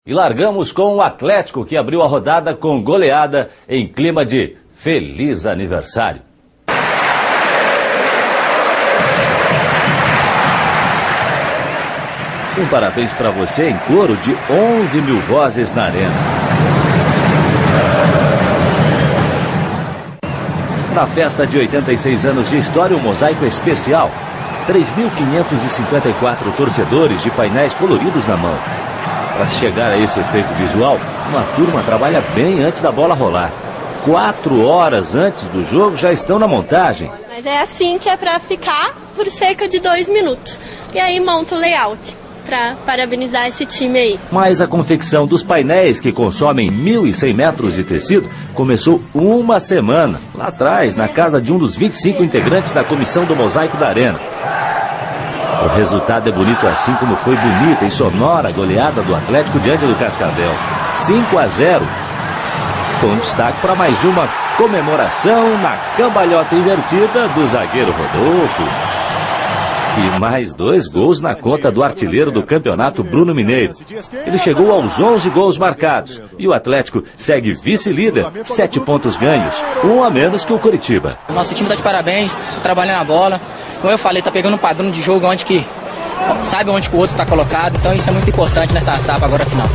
E largamos com o Atlético, que abriu a rodada com goleada em clima de feliz aniversário. Um parabéns para você em coro de 11 mil vozes na arena. Na festa de 86 anos de história, um mosaico especial. 3.554 torcedores de painéis coloridos na mão. Para se chegar a esse efeito visual, uma turma trabalha bem antes da bola rolar. 4 horas antes do jogo já estão na montagem. Mas é assim que é para ficar por cerca de 2 minutos. E aí monta o layout para parabenizar esse time aí. Mas a confecção dos painéis, que consomem 1.100 metros de tecido, começou uma semana, lá atrás, na casa de um dos 25 integrantes da comissão do mosaico da arena. O resultado é bonito, assim como foi bonita e sonora a goleada do Atlético diante do Cascavel. 5-0. Com destaque para mais uma comemoração na cambalhota invertida do zagueiro Rodolfo. E mais 2 gols na conta do artilheiro do campeonato, Bruno Mineiro. Ele chegou aos 11 gols marcados. E o Atlético segue vice-líder, 7 pontos ganhos, 1 a menos que o Coritiba. O nosso time está de parabéns, trabalhando a bola. Como eu falei, está pegando um padrão de jogo onde que sabe onde que o outro está colocado. Então isso é muito importante nessa etapa agora final.